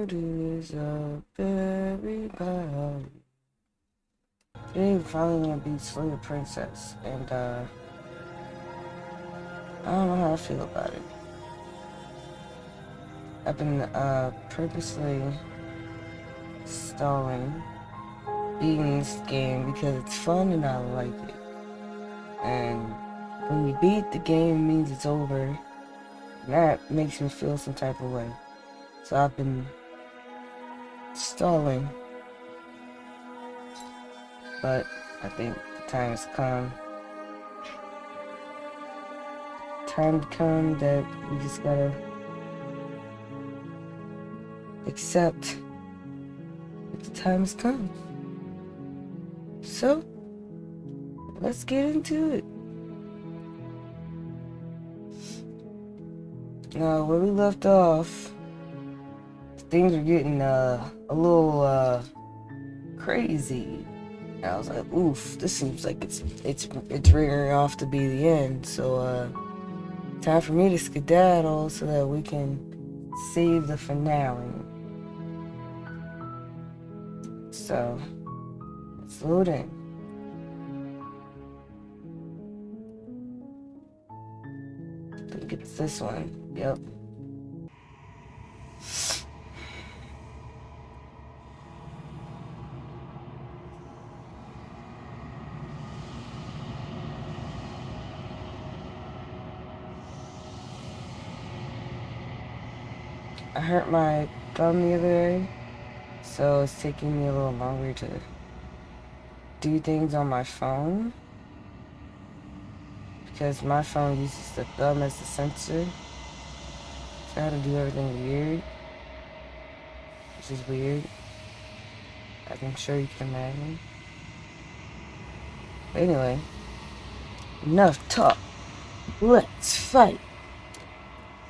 shoulders up, everybody. Today we're finally gonna beat Slayer Princess, and I don't know how I feel about it. I've been purposely stalling beating this game because it's fun and I like it. And when you beat the game, it means it's over. And that makes me feel some type of way. So I've been stalling. But I think the time has come. Time to come that we just gotta accept that the time has come. So, let's get into it. Now, where we left off, things are getting a little crazy. And I was like, oof, this seems like it's rearing off to be the end. So, time for me to skedaddle so that we can save the finale. So, let's load in. I think it's this one. Yep. I hurt my thumb the other day, so it's taking me a little longer to do things on my phone, because my phone uses the thumb as the sensor, so I had to do everything weird, which is weird, as I'm sure you can imagine. But anyway, enough talk, let's fight.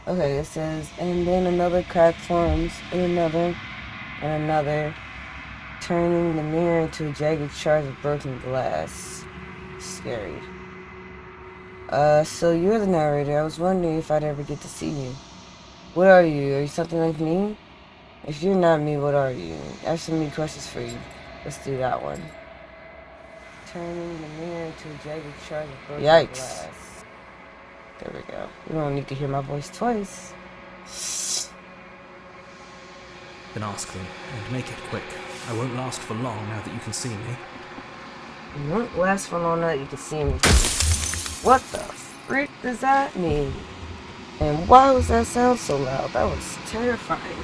Okay, it says, and then another crack forms, and another, turning the mirror into a jagged shard of broken glass. Scary. So you're the narrator. I was wondering if I'd ever get to see you. What are you? Are you something like me? If you're not me, what are you? I have so many questions for you. Let's do that one. Turning the mirror into a jagged shard of broken glass. There we go. You don't need to hear my voice twice. Then ask them, and make it quick. I won't last for long now that you can see me. You won't last for long now that you can see me. What the freak does that mean? And why was that sound so loud? That was terrifying.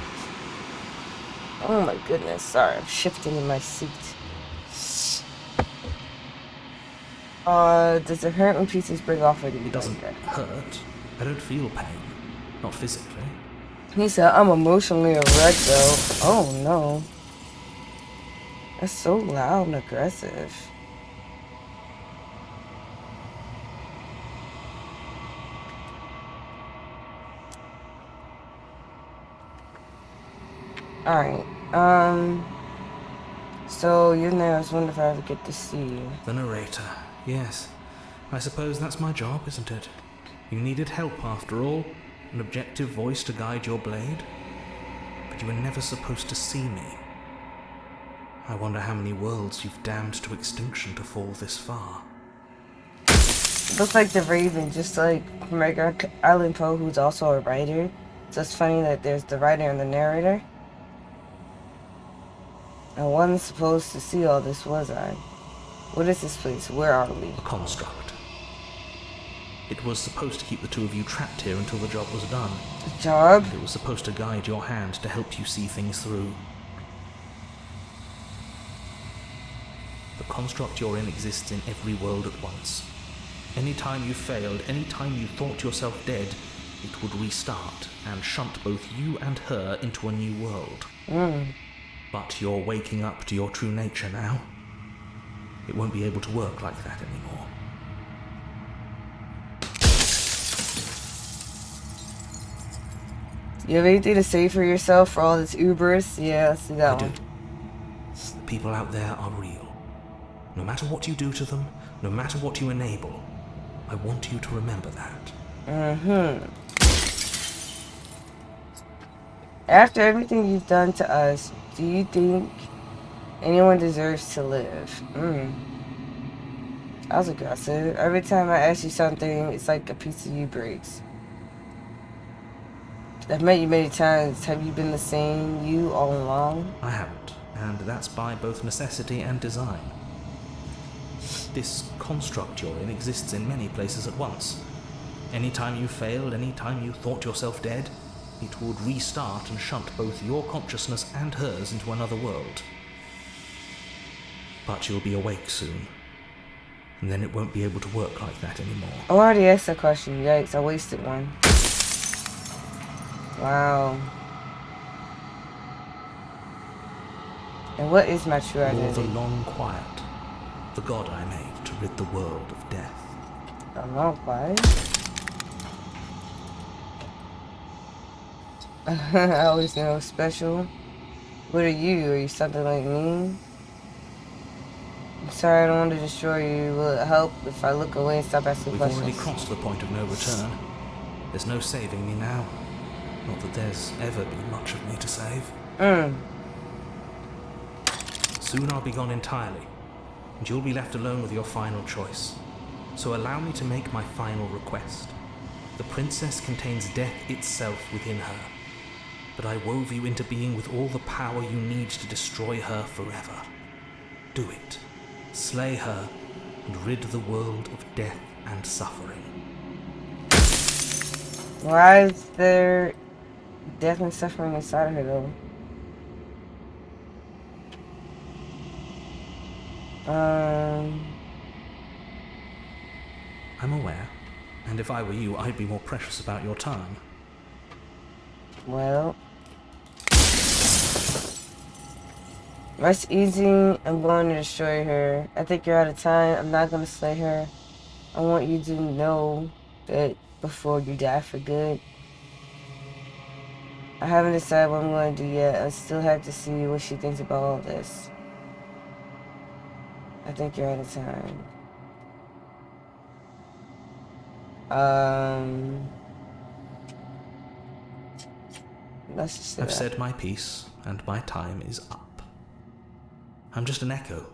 Oh my goodness. Sorry, I'm shifting in my seat. Does it hurt when pieces break off? It doesn't hurt. I don't feel pain. Not physically. He said, I'm emotionally a wreck though. Oh no. That's so loud and aggressive. Alright, so you're there. I was wondering if I ever get to see you. The narrator. Yes. I suppose that's my job, isn't it? You needed help after all. An objective voice to guide your blade. But you were never supposed to see me. I wonder how many worlds you've damned to extinction to fall this far. It looks like the Raven, just like from Edgar Allan Poe, who's also a writer. So it's funny that there's the writer and the narrator. I wasn't supposed to see all this, was I? What is this place? Where are we? A construct. It was supposed to keep the two of you trapped here until the job was done. The job? It was supposed to guide your hand to help you see things through. The construct you're in exists in every world at once. Any time you failed, any time you thought yourself dead, it would restart and shunt both you and her into a new world. But you're waking up to your true nature now. It won't be able to work like that anymore. You have anything to say for yourself for all this Uberus? Yeah, let's see that one. The people out there are real. No matter what you do to them, no matter what you enable, I want you to remember that. After everything you've done to us, do you think anyone deserves to live? That was aggressive. Every time I ask you something, it's like a piece of you breaks. I've met you many times. Have you been the same you all along? I haven't, and that's by both necessity and design. This construct you're in exists in many places at once. Any time you failed, any time you thought yourself dead, it would restart and shunt both your consciousness and hers into another world. But you'll be awake soon, and then it won't be able to work like that anymore. I already asked that question. Yikes, I wasted one. Wow. And what is my true You're identity? the long quiet, the god I made to rid the world of death. The long quiet? I always know special. What are you? Are you something like me? I'm sorry, I don't want to destroy you. Will it help if I look away and stop asking We've questions? already crossed the point of no return. There's no saving me now. Not that there's ever been much of me to save. Soon I'll be gone entirely, and you'll be left alone with your final choice. So allow me to make my final request. The princess contains death itself within her, but I wove you into being with all the power you need to destroy her forever. Do it. Slay her, and rid the world of death and suffering. Why is there death and suffering inside of her, though? I'm aware, and if I were you, I'd be more precious about your time. Well, rest easy. I'm going to destroy her. I think you're out of time. I'm not going to slay her. I want you to know that before you die for good. I haven't decided what I'm going to do yet. I still have to see what she thinks about all this. I think you're out of time. Let's just say I've that. said my piece, and my time is up. I'm just an echo,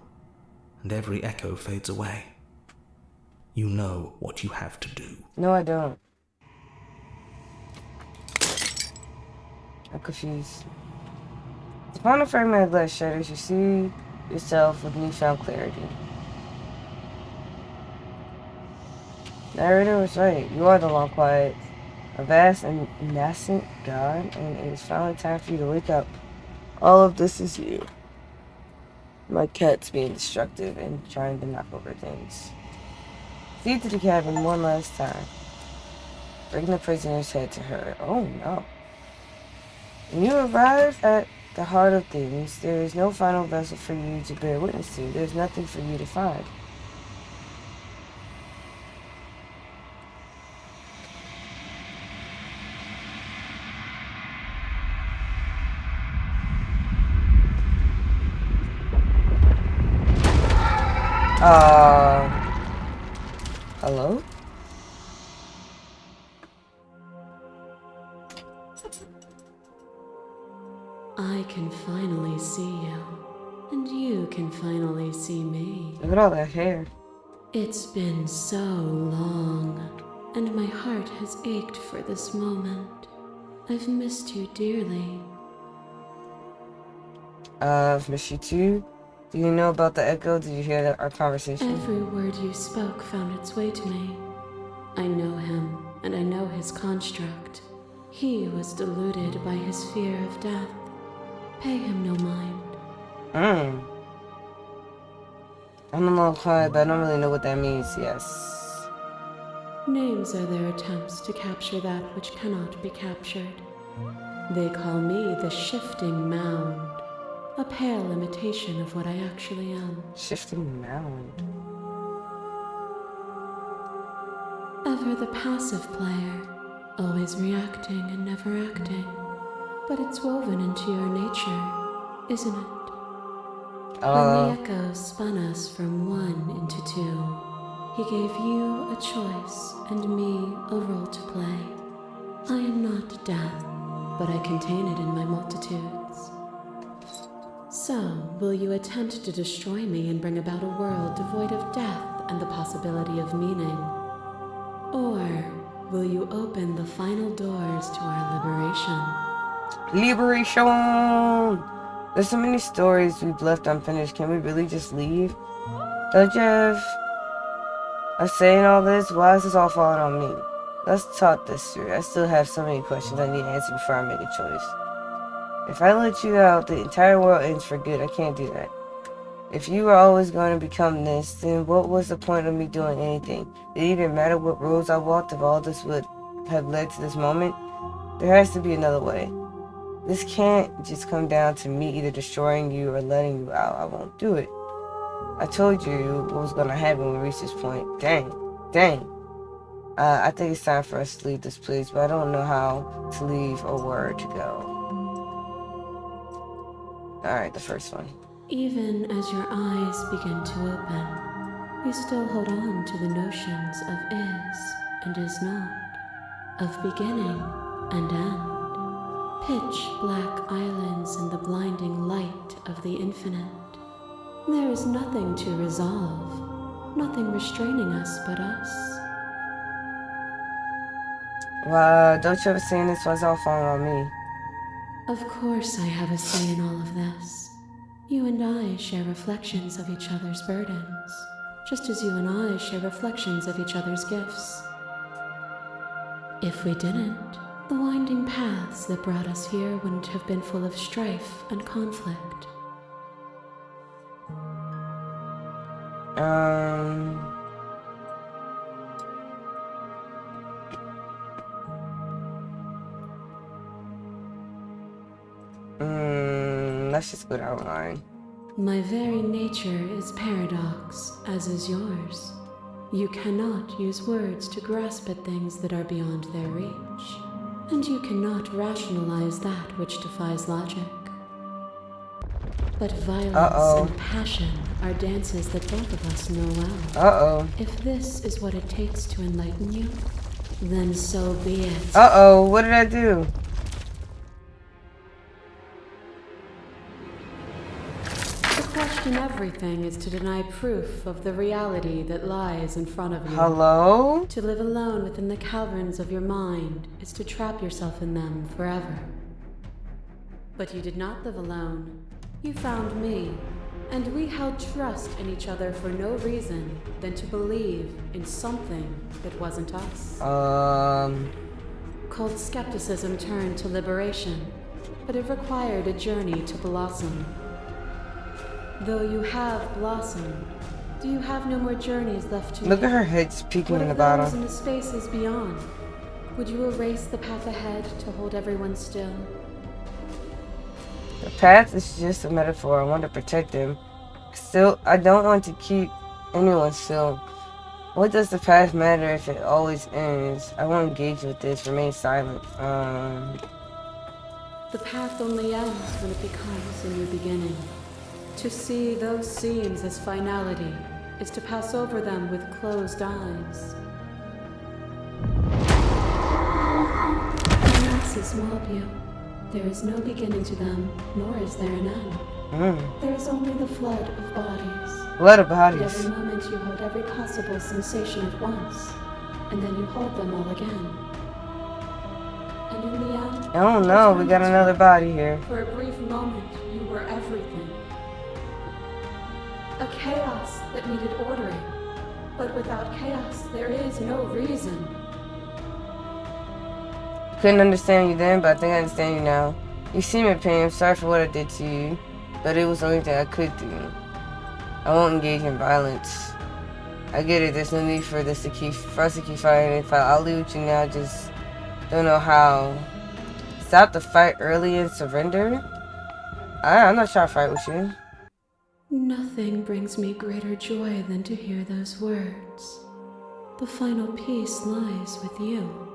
and every echo fades away. You know what you have to do. No, I don't. I'm confused. Upon the fragment of glass shatters, you see yourself with newfound clarity. Narrator was right. You are the long quiet, a vast and nascent god, and it is finally time for you to wake up. All of this is you. My cat's being destructive and trying to knock over things. See to the cabin one last time. Bring the prisoner's head to her. Oh no. When you arrive at the heart of things, there is no final vessel for you to bear witness to. There's nothing for you to find. Hello? I can finally see you, and you can finally see me. Look at all that hair. It's been so long, and my heart has ached for this moment. I've missed you dearly. I've missed you too. Do you know about the echo? Did you hear our conversation? Every word you spoke found its way to me. I know him, and I know his construct. He was deluded by his fear of death. Pay him no mind. I'm a long quiet, but I don't really know what that means, yes. Names are their attempts to capture that which cannot be captured. They call me the Shifting Mound, a pale imitation of what I actually am. Shifting mound. Ever the passive player, always reacting and never acting. But it's woven into your nature, isn't it? When the echo spun us from one into two, he gave you a choice and me a role to play. I am not death, but I contain it in my multitudes. So, will you attempt to destroy me and bring about a world devoid of death and the possibility of meaning? Or will you open the final doors to our liberation? Liberation! There's so many stories we've left unfinished. Can we really just leave? Don't you have... I'm saying all this? Why is this all falling on me? Let's talk this through. I still have so many questions I need to answer before I make a choice. If I let you out, the entire world ends for good. I can't do that. If you were always going to become this, then what was the point of me doing anything? Did it even matter what roads I walked if all this would have led to this moment? There has to be another way. This can't just come down to me either destroying you or letting you out. I won't do it. I told you what was going to happen when we reach this point. Dang. I think it's time for us to leave this place, but I don't know how to leave or where to go. Alright, the first one. Even as your eyes begin to open, you still hold on to the notions of is and is not, of beginning and end. Pitch black islands in the blinding light of the infinite. There is nothing to resolve, nothing restraining us but us. Wow, don't you ever say this was all falling on me? Of course I have a say in all of this. You and I share reflections of each other's burdens, just as you and I share reflections of each other's gifts. If we didn't, the winding paths that brought us here wouldn't have been full of strife and conflict. Let's just go down the line. My very nature is paradox, as is yours. You cannot use words to grasp at things that are beyond their reach, and you cannot rationalize that which defies logic. But violence and passion are dances that both of us know well. If this is what it takes to enlighten you, then so be it. What did I do? To question everything is to deny proof of the reality that lies in front of you. Hello? To live alone within the caverns of your mind is to trap yourself in them forever. But you did not live alone. You found me, and we held trust in each other for no reason than to believe in something that wasn't us. Cold skepticism turned to liberation, but it required a journey to blossom. Though you have blossomed, do you have no more journeys left to Look at her head peeking in the bottom. bottom. In the spaces beyond, would you erase the path ahead to hold everyone still? The path is just a metaphor. I want to protect them. Still, I don't want to keep anyone still. What does the path matter if it always ends? I won't engage with this. Remain silent. The path only ends when it becomes a new beginning. To see those scenes as finality is to pass over them with closed eyes. The masses mob you. There is no beginning to them, nor is there an end. There is only the flood of bodies. Flood of At bodies. every moment you hold every possible sensation at once, and then you hold them all again. And in the end... I don't know, we got another body here. For a brief moment, you were everything. A chaos that needed ordering. But without chaos, there is no reason. Couldn't understand you then, but I think I understand you now. You seem in pain. I'm sorry for what I did to you, but it was the only thing I could do. I won't engage in violence. I get it. There's no need for us to keep fighting. I'll leave with you now. Just don't know how. Stop the fight early and surrender. I'm not trying to fight with you. Nothing brings me greater joy than to hear those words. The final peace lies with you.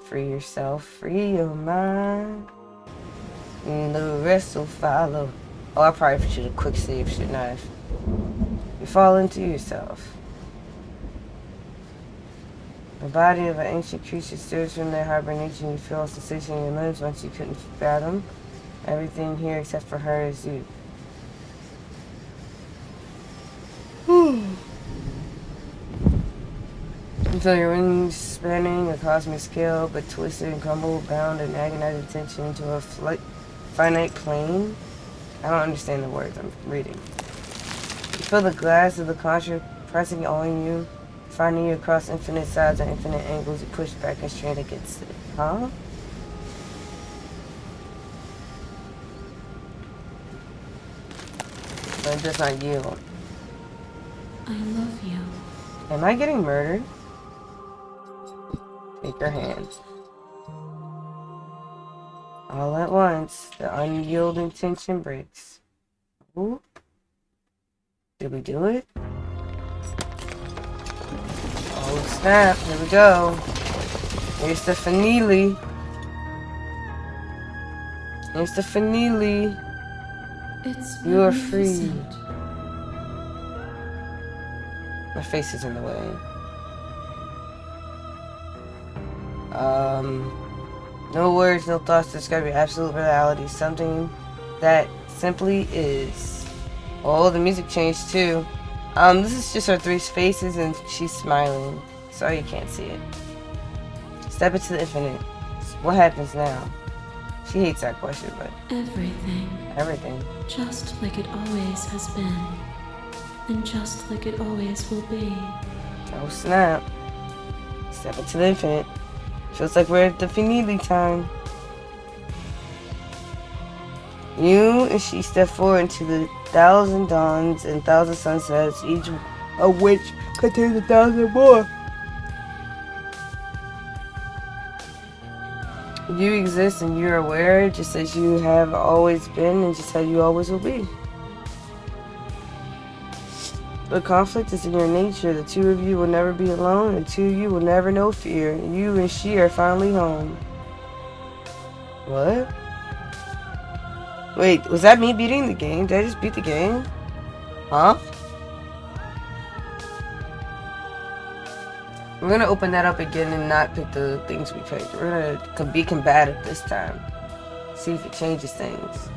Free yourself, free your mind, and the rest will follow. Oh, I probably should have quick save, shouldn't I? You fall into yourself. The body of an ancient creature stirs from their hibernation. You feel a sensation in your limbs once you couldn't fathom. Everything here except for her is you. Until your wings spanning a cosmic scale, but twisted and crumbled, bound in agonizing tension into a finite plane. I don't understand the words I'm reading. You feel the glass of the construct pressing on you, finding you across infinite sides and infinite angles. You push back and strain against it. Huh? But it does not yield. I love you. Am I getting murdered? Take your hands. All at once, the unyielding tension breaks. Ooh. Did we do it? Oh snap, here we go. Here's the finale. Here's the finale. It's You are free. magnificent. My face is in the way. No words, no thoughts to describe your absolute reality. Something that simply is. Oh, the music changed too. This is just our three faces and she's smiling. Sorry you can't see it. Step into the infinite. What happens now? She hates that question, but... Everything. Everything. Just like it always has been. And just like it always will be. Oh snap. Step into the infinite. Feels like we're at the finale time. You and she step forward into the 1,000 dawns and 1,000 sunsets, each of which contains 1,000 more. You exist and you're aware, just as you have always been and just how you always will be. But conflict is in your nature. The two of you will never be alone, and two of you will never know fear. You and she are finally home. What? Wait, was that me beating the game? Did I just beat the game? Huh? We're gonna open that up again and not pick the things we picked. We're gonna be combative this time. See if it changes things.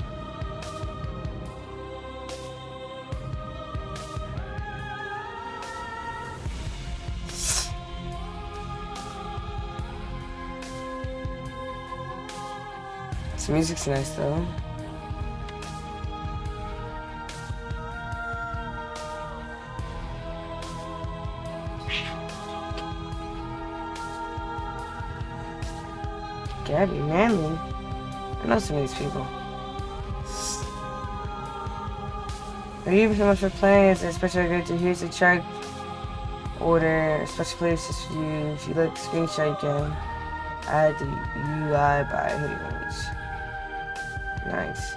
This music's nice though. Gabby, Manly. I know some of these people. Thank you so much for playing. It's especially good to hear the track order. Special playlist just for you. If you like the screenshot, you can add the UI by hitting image. Nice.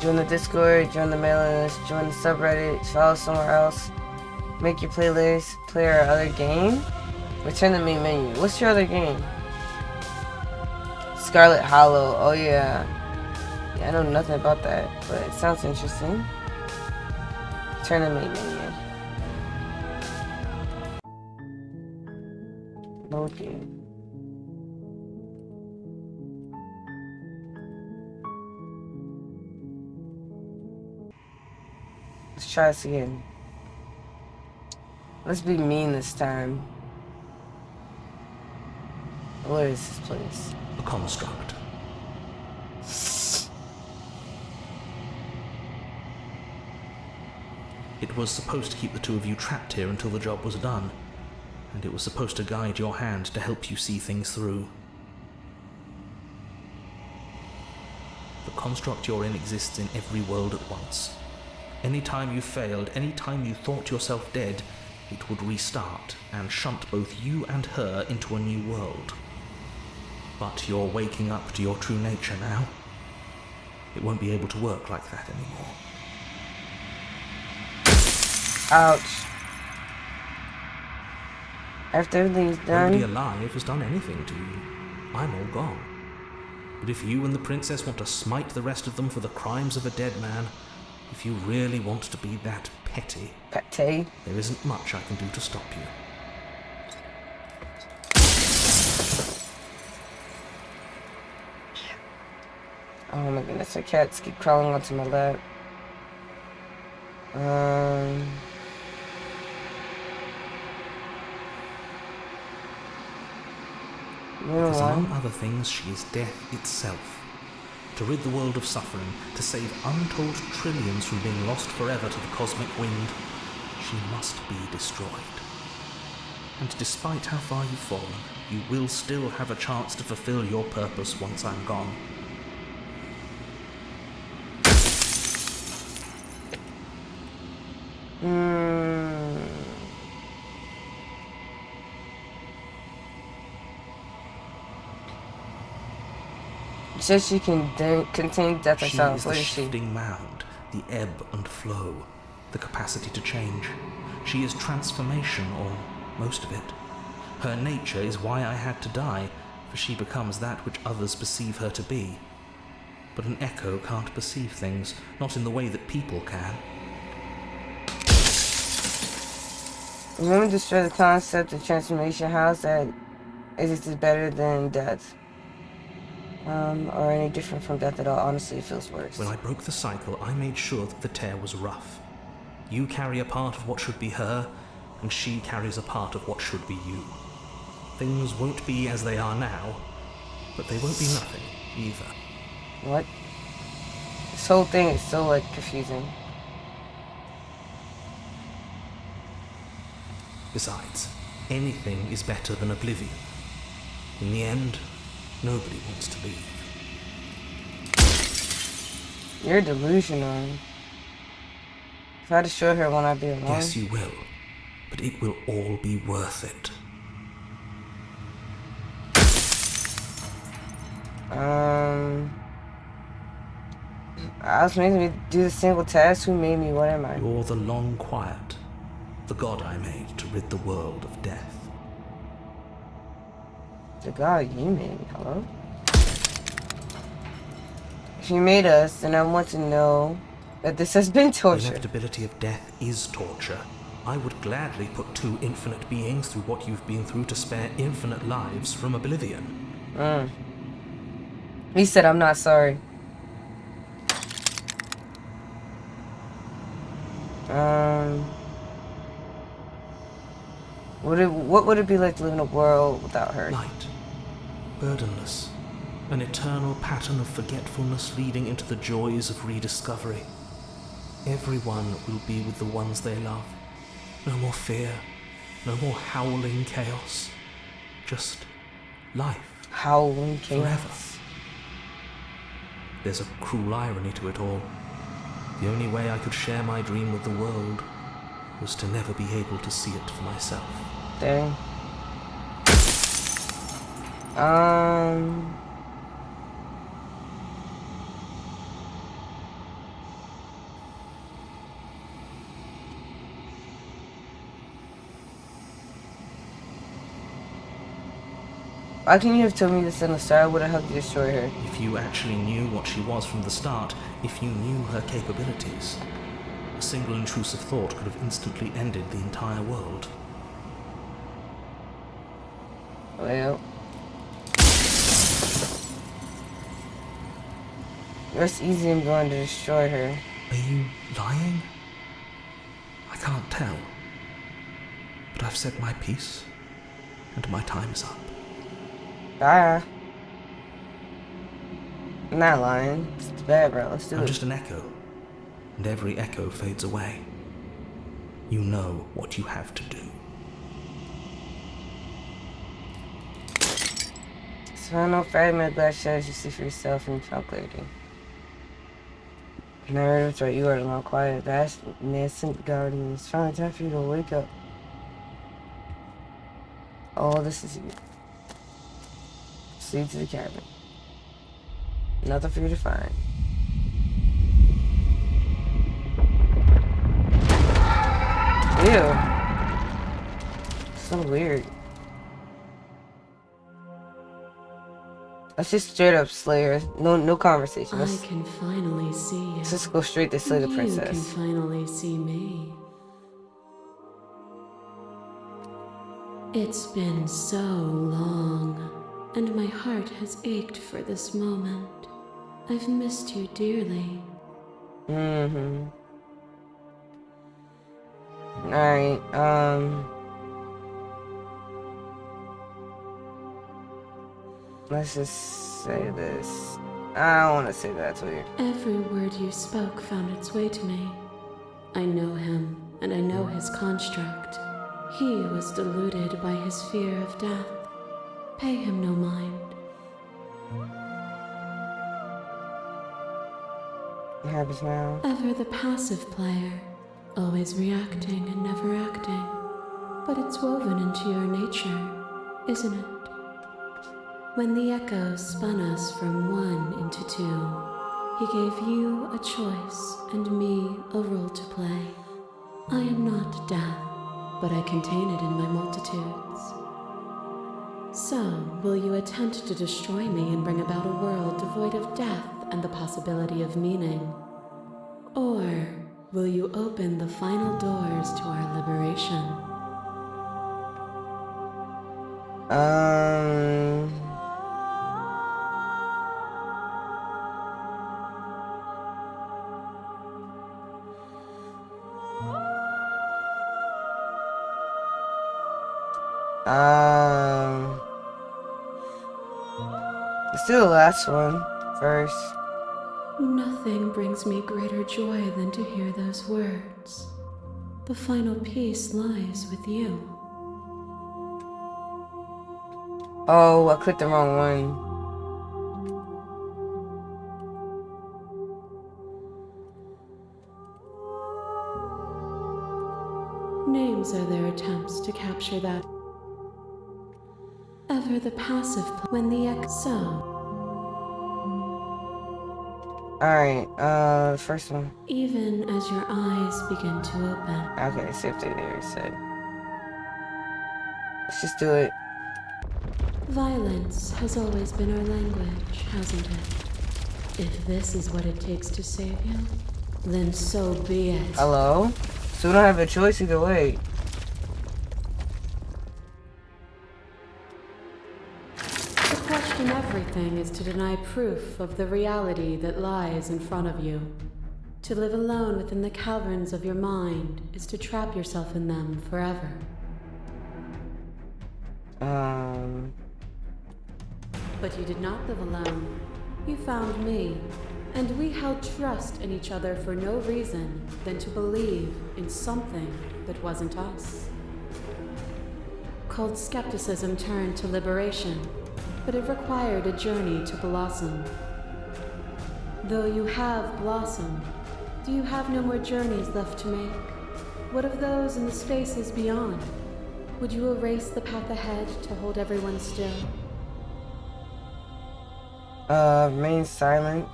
Join the Discord, join the mailing list, join the subreddit, follow somewhere else, make your playlist, play our other game, return the main menu. What's your other game? Scarlet Hollow. Oh yeah. Yeah, I know nothing about that, but it sounds interesting. Turn the main menu. Load game. Let's try this again. Let's be mean this time. Where is this place? A construct. It was supposed to keep the two of you trapped here until the job was done, and it was supposed to guide your hand to help you see things through. The construct you're in exists in every world at once. Anytime you failed, anytime you thought yourself dead, it would restart and shunt both you and her into a new world. But you're waking up to your true nature now. It won't be able to work like that anymore. Ouch. After everything's done. Nobody alive has done anything to you. I'm all gone. But if you and the princess want to smite the rest of them for the crimes of a dead man, if you really want to be that petty, Pate. there isn't much I can do to stop you. Oh my goodness, the cats keep crawling onto my lap. Because among other things, she is death itself. To rid the world of suffering, to save untold trillions from being lost forever to the cosmic wind, she must be destroyed. And despite how far you've fallen, you will still have a chance to fulfill your purpose once I'm gone. It says she can contain death herself. She What is is the she? shifting mound, the ebb and flow, the capacity to change. She is transformation, or most of it. Her nature is why I had to die, for she becomes that which others perceive her to be. But an echo can't perceive things, not in the way that people can. Remember to destroy the concept of transformation. How's that? Is it better than death? Or any different from death at all? Honestly, it feels worse. When I broke the cycle, I made sure that the tear was rough. You carry a part of what should be her, and she carries a part of what should be you. Things won't be as they are now, but they won't be nothing either. What? This whole thing is so, like, confusing. Besides, anything is better than oblivion. In the end, nobody wants to leave. You're delusional. If I destroy her, won't I be alone? Yes, you will, but it will all be worth it. I was made to do the single task. Who made me? What am I? You're the long quiet, the god I made to rid the world of death. The God you made. Hello? If you made us, then I want to know that this has been The torture. inevitability of death is torture. I would gladly put two infinite beings through what you've been through to spare infinite lives from oblivion. He said, I'm not sorry. What would it be like to live in a world without her? Light, burdenless, an eternal pattern of forgetfulness leading into the joys of rediscovery. Everyone will be with the ones they love. No more fear, no more howling chaos. Just life. Howling chaos. Forever. There's a cruel irony to it all. The only way I could share my dream with the world was to never be able to see it for myself. Dang. Why couldn't you have told me this in the start? I would have helped you destroy her. If you actually knew what she was from the start, if you knew her capabilities, a single intrusive thought could have instantly ended the entire world. Well, it's easy I'm going to destroy her. Are you lying? I can't tell. But I've said my piece, and my time's up. Bye. I'm not lying. It's bad, bro. Let's do I'm it. just an echo, and every echo fades away. You know what you have to do. So I know fragment black shadows you see for yourself and you found clarity. And I heard it's right. You are the long quiet, vast, nascent garden. It's finally time for you to wake up. Oh, this is you. Proceed to the cabin. Nothing for you to find. Ew. So weird. Let's just straight up slay her. No conversation. I Let's can finally see you. just go straight to slay the You princess. can finally see me. It's been so long, and my heart has ached for this moment. I've missed you dearly. Mm-hmm. Alright, let's just say this. I don't want to say that to you. Every word you spoke found its way to me. I know him, and I know his construct. He was deluded by his fear of death. Pay him no mind. What happens now? Ever the passive player, always reacting and never acting. But it's woven into your nature, isn't it? When the echoes spun us from one into two, he gave you a choice and me a role to play. I am not death, but I contain it in my multitudes. So, will you attempt to destroy me and bring about a world devoid of death and the possibility of meaning? Or will you open the final doors to our liberation? Let's do the last one first. Nothing brings me greater joy than to hear those words. The final piece lies with you. Oh, I clicked the wrong one. Names are their attempts to capture that. Ever the passive when the so. Alright, first one. Even as your eyes begin to open. Okay, see if they're there, said. Let's just do it. Violence has always been our language, hasn't it? If this is what it takes to save you, then so be it. Hello? So we don't have a choice either way. To question everything is to deny proof of the reality that lies in front of you. To live alone within the caverns of your mind is to trap yourself in them forever. But you did not live alone. You found me, and we held trust in each other for no reason than to believe in something that wasn't us. Cold skepticism turned to liberation, but it required a journey to blossom. Though you have blossomed, do you have no more journeys left to make? What of those in the spaces beyond? Would you erase the path ahead to hold everyone still? Remain silent.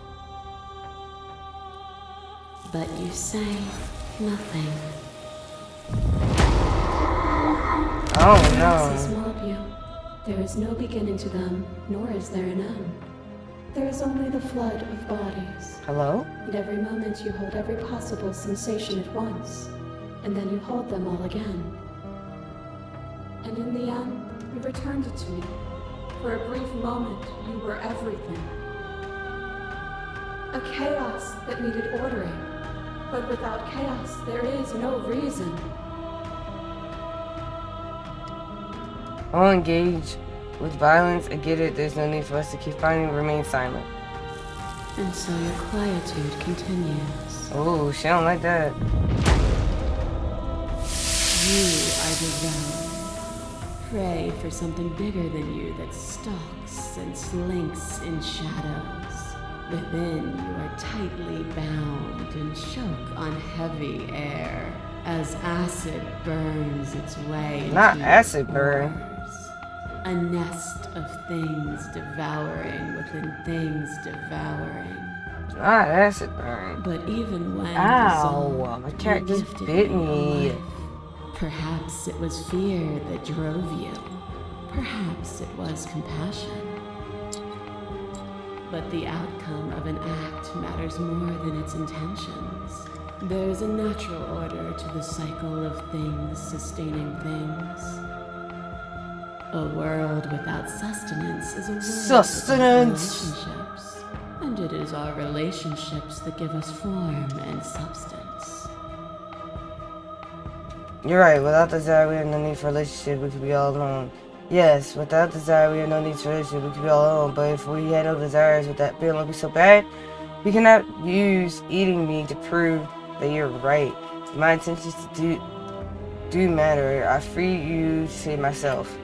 But you say nothing. Oh Galaxies no. mob you. There is no beginning to them, nor is there an end. There is only the flood of bodies. Hello? And every moment you hold every possible sensation at once, and then you hold them all again. And in the end, you returned it to me. For a brief moment, you were everything. A chaos that needed ordering. But without chaos, there is no reason. I'll engage with violence. I get it. There's no need for us to keep fighting. Remain silent. And so your quietude continues. Oh, she don't like that. You are the realm. Pray for something bigger than you that stalks and slinks in shadows. Within, you are tightly bound and choke on heavy air as acid burns its way into Not your acid burn. pores. A nest of things devouring within things devouring. Not acid burn. But even when Ow, dissolved, my cat you just gifted bit a me. life. Perhaps it was fear that drove you. Perhaps it was compassion. But the outcome of an act matters more than its intentions. There's a natural order to the cycle of things sustaining things. A world without sustenance is a world Sustenance. without relationships. And it is our relationships that give us form and substance. You're right. Without desire, we have no need for relationship. We could be all alone. Yes, without desire, we have no need for relationship. We could be all alone. But if we had no desires, would that feeling be so bad? We cannot use eating me to prove that you're right. My intentions to do matter. I free you to save myself.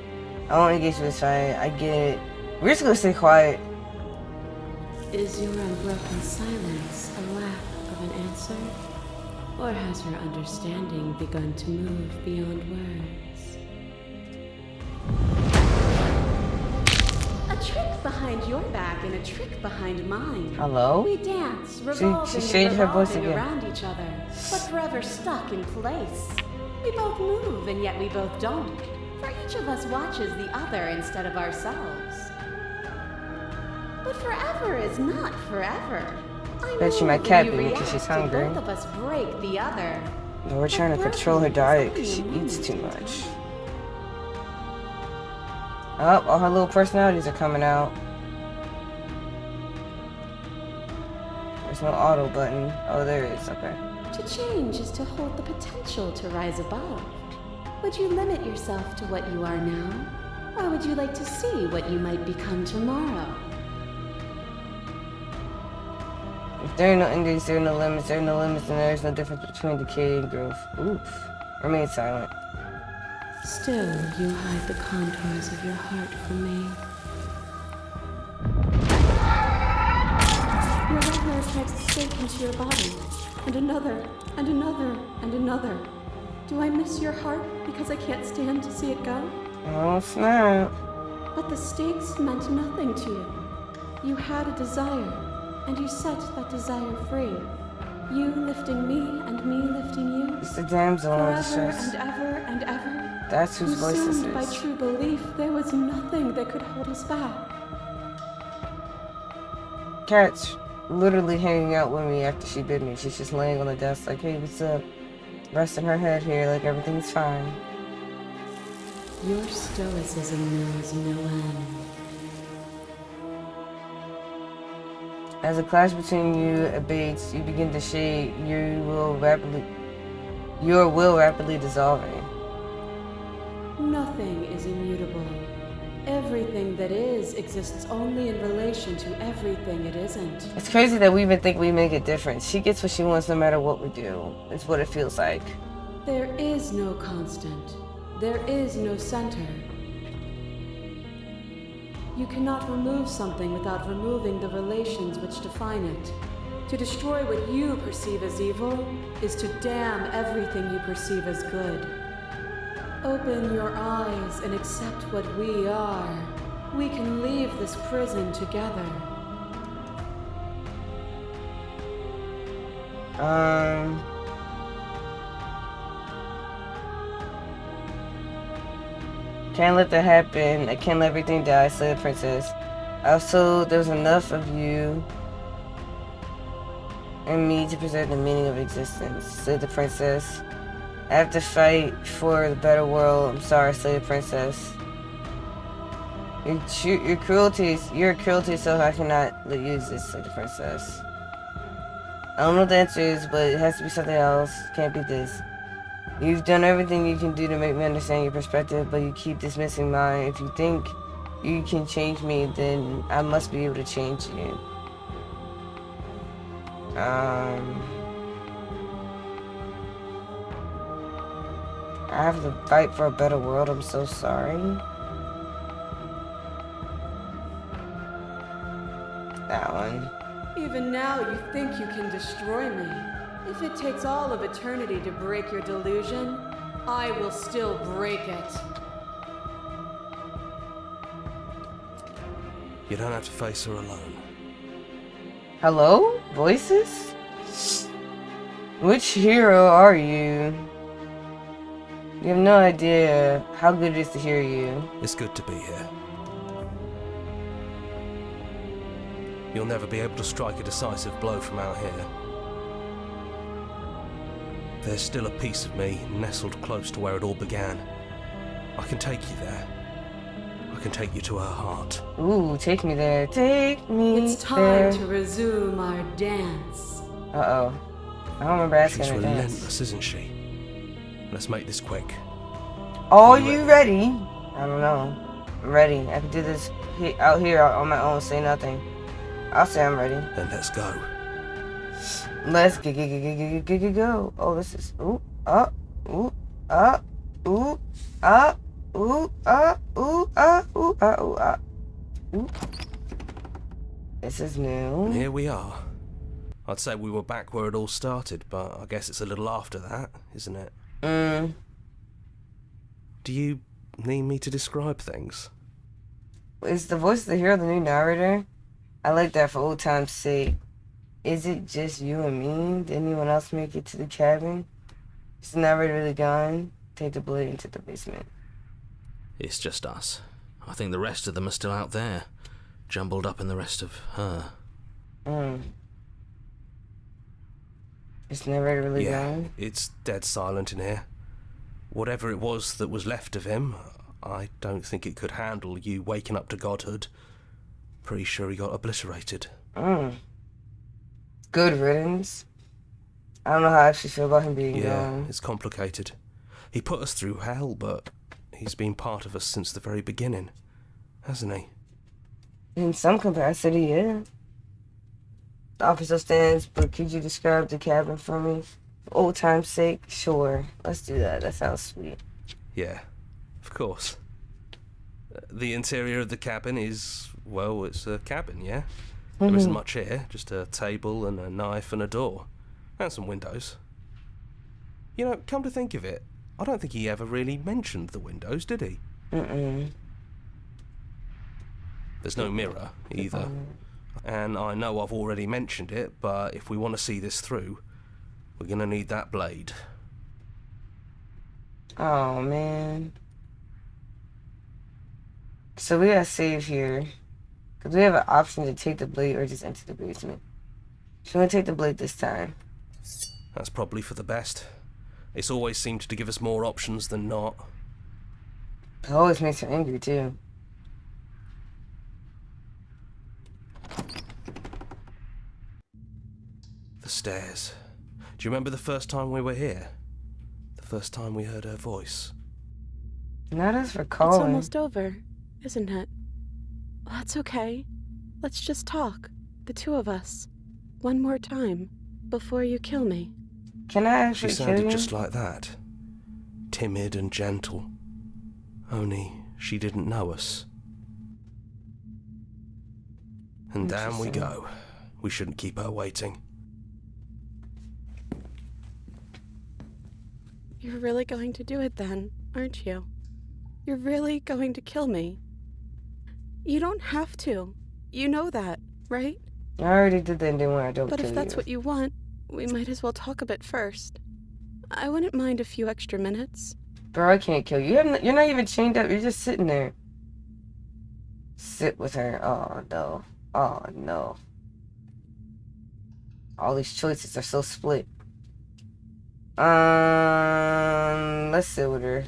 I won't engage with this fight. I get it. We're just gonna stay quiet. Is your unbroken silence a lack of an answer? Or has your understanding begun to move beyond words? A trick behind your back and a trick behind mine. Hello? We dance, revolving she changed her voice revolving again. around each other, but forever stuck in place. We both move and yet we both don't. For each of us watches the other instead of ourselves. But forever is not forever. I Bet you know my when cat you be because react she's to hungry. Both of us break the other. But we're trying to control her diet because she eats too much. Oh, all her little personalities are coming out. There's no auto button. Oh, there is. Okay. To change is to hold the potential to rise above. Would you limit yourself to what you are now? Or would you like to see what you might become tomorrow? If there are no endings, there are no limits. There are no limits, and there is no difference between decay and growth. Oof. Remain silent. Still, you hide the contours of your heart from me. Your nightmare strikes a stake into your body, and another, and another, and another. Do I miss your heart because I can't stand to see it go? Oh, snap. But the stakes meant nothing to you. You had a desire, and you set that desire free. You lifting me, and me lifting you. It's the damsel in Forever distress. and ever and ever. That's whose voice this Consumed by is. true belief, there was nothing that could hold us back. Cat's literally hanging out with me after she bit me. She's just laying on the desk like, hey, what's up? Resting her head here like everything's fine. Your stoicism knows no end. As the clash between you abates, you begin to shade. Your will rapidly dissolving. Nothing is immutable. Everything that is exists only in relation to everything it isn't. It's crazy that we even think we make a difference. She gets what she wants no matter what we do. It's what it feels like. There is no constant. There is no center. You cannot remove something without removing the relations which define it. To destroy what you perceive as evil is to damn everything you perceive as good. Open your eyes and accept what we are. We can leave this prison together. Can't let that happen. I can't let everything die, said the princess. I was told there was enough of you and me to preserve the meaning of existence, said the princess. I have to fight for the better world. I'm sorry, said the princess. Your cruelty, you're a cruelty, so I cannot let you exist, said the princess. I don't know what the answer is, but it has to be something else. Can't be this. You've done everything you can do to make me understand your perspective, but you keep dismissing mine. If you think you can change me, then I must be able to change you. I have to fight for a better world. I'm so sorry. That one. Even now you think you can destroy me. If it takes all of eternity to break your delusion, I will still break it. You don't have to face her alone. Hello? Voices? Which hero are you? You have no idea how good it is to hear you. It's good to be here. You'll never be able to strike a decisive blow from out here. There's still a piece of me nestled close to where it all began. I can take you there. I can take you to her heart. Ooh, take me there. Take me It's time there. to resume our dance. Uh-oh. I don't remember asking She's her to dance. relentless, isn't she? Let's make this quick. Are you ready? I don't know. I'm ready. I can do this out here on my own, say nothing. I'll say I'm ready. Then let's go. Let's go. Oh, this is ooh, up, ooh, up, ooh, up, ooh, up, ooh, up, ooh, up, ooh, up. Ooh. This is new. And here we are. I'd say we were back where it all started, but I guess it's a little after that, isn't it? Do you need me to describe things? Is the voice of the hero the new narrator? I like that for old time's sake. Is it just you and me? Did anyone else make it to the cabin? Is the narrator really gone? Take the blade into the basement. It's just us. I think the rest of them are still out there, jumbled up in the rest of her. Is the narrator really Yeah, gone? it's dead silent in here. Whatever it was that was left of him, I don't think it could handle you waking up to godhood. Pretty sure he got obliterated. Good riddance. I don't know how I actually feel about him being Yeah, gone. it's complicated. He put us through hell, but he's been part of us since the very beginning, hasn't he? In some capacity, yeah. The officer stands, but could you describe the cabin for me? For old time's sake? Sure. Let's do that. That sounds sweet. Yeah, of course. The interior of the cabin is, well, it's a cabin, yeah? There isn't much here, just a table and a knife and a door. And some windows. You know, come to think of it, I don't think he ever really mentioned the windows, did he? There's no mirror, either. And I know I've already mentioned it, but if we want to see this through, we're gonna need that blade. Oh, man. So we gotta save here. Because we have an option to take the blade or just enter the basement. So we're gonna take the blade this time. That's probably for the best. It's always seemed to give us more options than not. It always makes her angry, too. The stairs. Do you remember the first time we were here? The first time we heard her voice? Not as for It's calling. almost over, isn't it? That's okay. Let's just talk, the two of us, one more time, before you kill me. Can I She actually kill sounded you? just like that. Timid and gentle. Only she didn't know us. And down we go. We shouldn't keep her waiting. You're really going to do it then, aren't you? You're really going to kill me. You don't have to. You know that, right? I already did the ending when I don't But kill if that's you. what you want, we might as well talk a bit first. I wouldn't mind a few extra minutes. Bro, I can't kill you. You're not even chained up. You're just sitting there. Sit with her. Oh, no. Oh, no. All these choices are so split. Let's sit with her.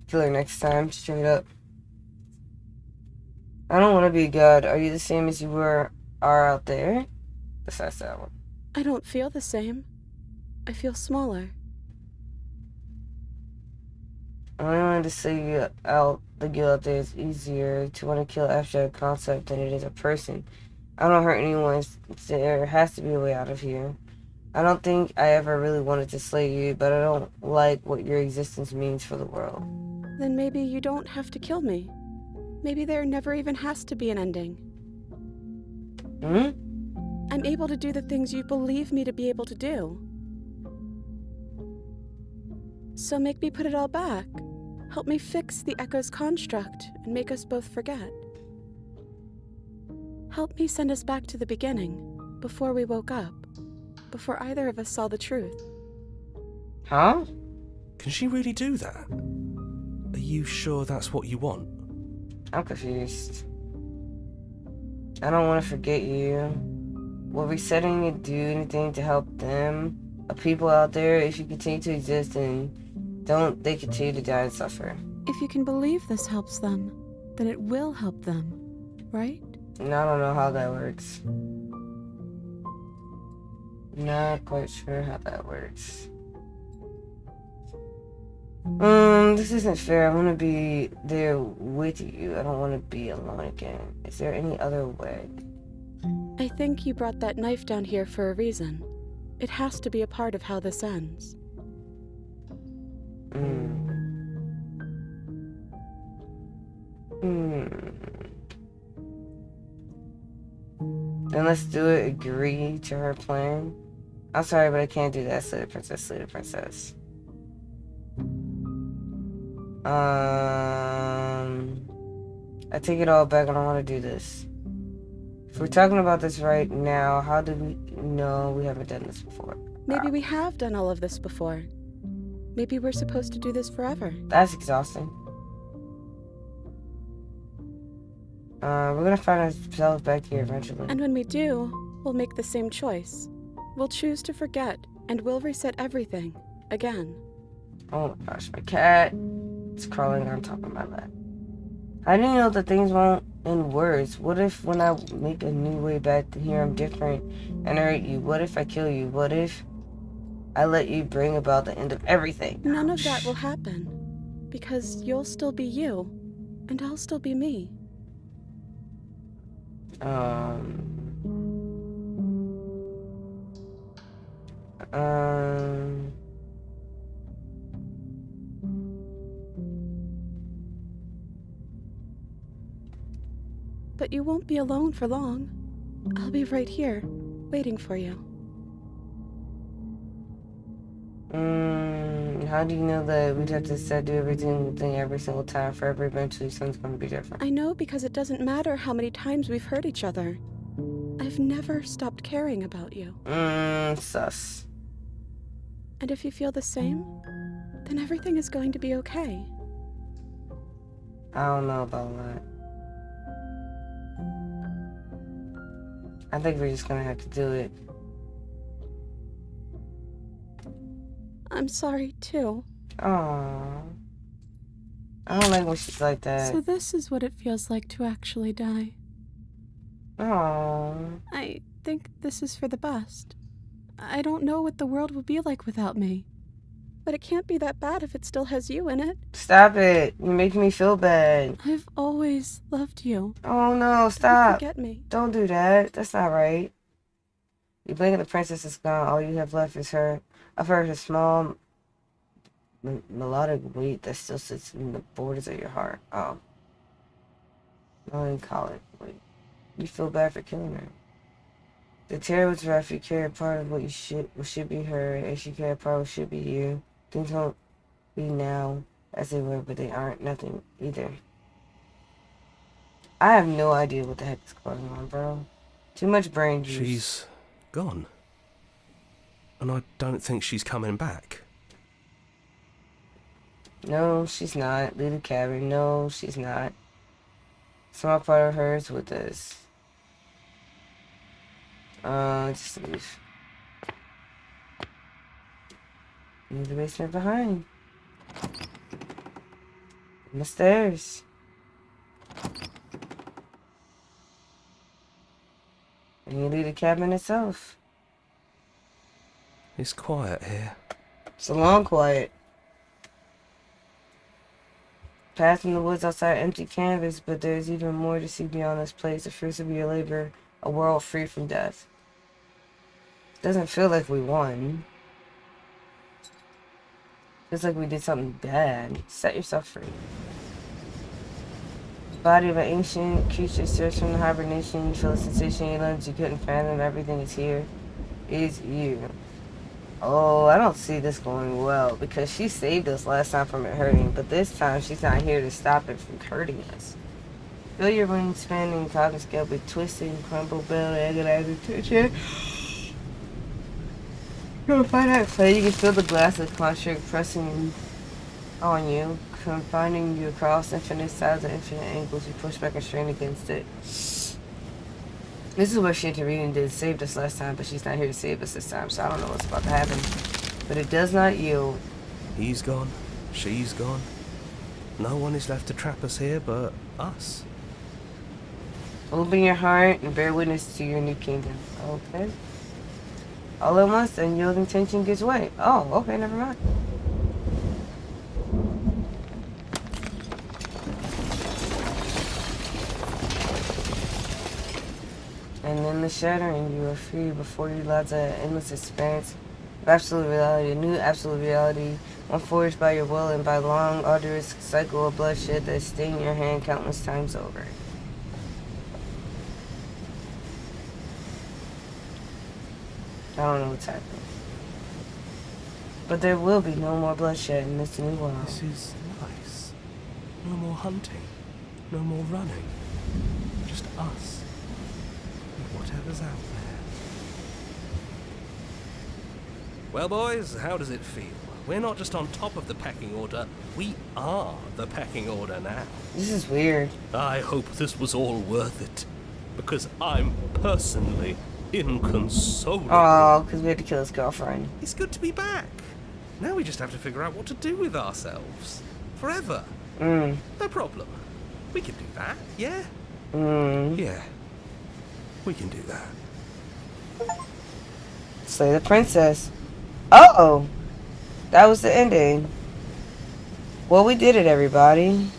Kill her next time, straight up. I don't want to be God. Are you the same as you are out there? Besides that one. I don't feel the same. I feel smaller. I only wanted to say you out the guild out there is easier to want to kill abstract concept than it is a person. I don't hurt anyone. There has to be a way out of here. I don't think I ever really wanted to slay you, but I don't like what your existence means for the world. Then maybe you don't have to kill me. Maybe there never even has to be an ending. I'm able to do the things you believe me to be able to do. So make me put it all back. Help me fix the Echo's construct and make us both forget. Help me send us back to the beginning, before we woke up, before either of us saw the truth. Huh? Can she really do that? Are you sure that's what you want? I'm confused. I don't want to forget you. Will resetting you do anything to help them? People out there, if you continue to exist and don't they continue to die and suffer? If you can believe this helps them, then it will help them, right? And I don't know how that works. Not quite sure how that works. This isn't fair. I want to be there with you. I don't want to be alone again. Is there any other way? I think you brought that knife down here for a reason. It has to be a part of how this ends. Then let's do it. Agree to her plan. I'm sorry, but I can't do that. Slay the princess, slay the princess. I take it all back. I don't want to do this. If we're talking about this right now, how do we know we haven't done this before? Maybe we have done all of this before. Maybe we're supposed to do this forever. That's exhausting. We're gonna find ourselves back here eventually. And when we do, we'll make the same choice. We'll choose to forget, and we'll reset everything. Again. Oh my gosh, my cat is crawling on top of my lap. I didn't know that things won't end worse. What if when I make a new way back to here I'm different and I hurt you? What if I kill you? What if I let you bring about the end of everything? None of that will happen. Because you'll still be you, and I'll still be me. But you won't be alone for long. I'll be right here, waiting for you. How do you know that we'd have to do everything every single time forever? Eventually something's gonna be different. I know, because it doesn't matter how many times we've hurt each other. I've never stopped caring about you. Sus. And if you feel the same, then everything is going to be okay. I don't know about that. I think we're just gonna have to do it. I'm sorry, too. Aww. I don't like when she's like that. So this is what it feels like to actually die. Aww. I think this is for the best. I don't know what the world would be like without me. But it can't be that bad if it still has you in it. Stop it. You're making me feel bad. I've always loved you. Oh no, stop. Don't forget me. Don't do that. That's not right. You blink and the princess is gone. All you have left is her. I've heard a small melodic weight that still sits in the borders of your heart. Oh. Melancholic weight. You feel bad for killing her. The terror was rough. You carry a part of what should be her, and she carried a part of what should be you. Things won't be now as they were, but they aren't nothing either. I have no idea what the heck is going on, bro. Too much brain juice. She's gone. And I don't think she's coming back. No, she's not. Little cabin. No, she's not. Small part of her is with us. Just leave. Leave the basement behind. On the stairs. And you leave the cabin itself. It's quiet here. It's a long quiet. Path in the woods outside empty canvas, but there's even more to see beyond this place. The fruits of your labor, a world free from death. Doesn't feel like we won. Feels like we did something bad. Set yourself free. The body of an ancient creature stirs from the hibernation. You feel a sensation in your limbs you couldn't fathom. Everything is here. Is you. Oh, I don't see this going well because she saved us last time from it hurting, but this time she's not here to stop it from hurting us. Feel your wings spinning, cognitive scale be twisting, crumble, build, agonize, tension. You'll find out play. You can feel the glass of construct pressing on you, confining you across infinite sides and infinite angles. You push back and strain against it. This is what Shantarine did. Saved us last time, but she's not here to save us this time, so I don't know what's about to happen. But it does not yield. He's gone. She's gone. No one is left to trap us here but us. Open your heart and bear witness to your new kingdom. Okay. All at once, unyielding tension gives way. Oh, okay, never mind. And in the shattering, you are free before you lie to an endless expanse of absolute reality, a new absolute reality, one forged by your will and by long, arduous cycle of bloodshed that stained your hand countless times over. I don't know what's happening. But there will be no more bloodshed in this new world. This is nice. No more hunting. No more running. Just us. And whatever's out there. Well, boys, how does it feel? We're not just on top of the pecking order. We are the pecking order now. This is weird. I hope this was all worth it. Because I'm personally inconsolable. Oh, because we had to kill his girlfriend. It's good to be back. Now we just have to figure out what to do with ourselves. Forever. No problem. We can do that, yeah? Yeah. We can do that. Slay the princess. Uh-oh. That was the ending. Well, we did it, everybody.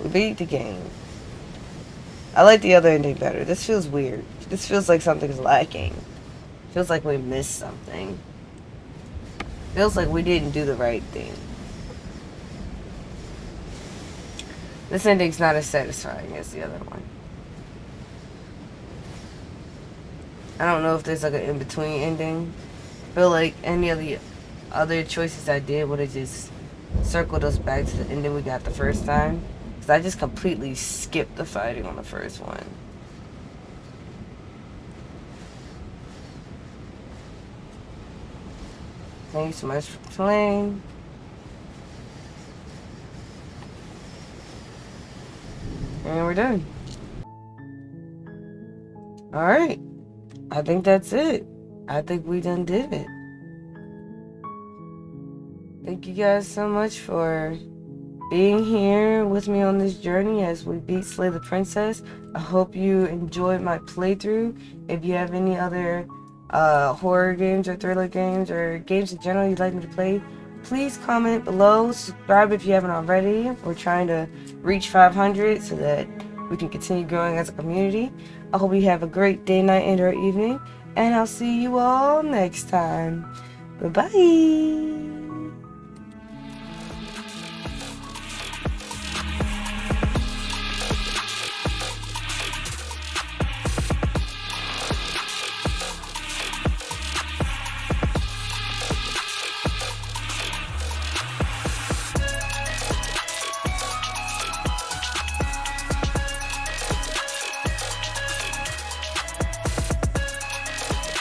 We beat the game. I like the other ending better. This feels weird. This feels like something's lacking. Feels like we missed something. Feels like we didn't do the right thing. This ending's not as satisfying as the other one. I don't know if there's like an in-between ending. I feel like any of the other choices I did would have just circled us back to the ending we got the first time. Because I just completely skipped the fighting on the first one. Thank you so much for playing. And we're done. Alright. I think that's it. I think we done did it. Thank you guys so much for being here with me on this journey as we beat Slay the Princess. I hope you enjoyed my playthrough. If you have any other horror games or thriller games or games in general you'd like me to play, please comment below. Subscribe if you haven't already. We're trying to reach 500 so that we can continue growing as a community. I hope you have a great day, night, and or evening, and I'll see you all next time. Bye-bye.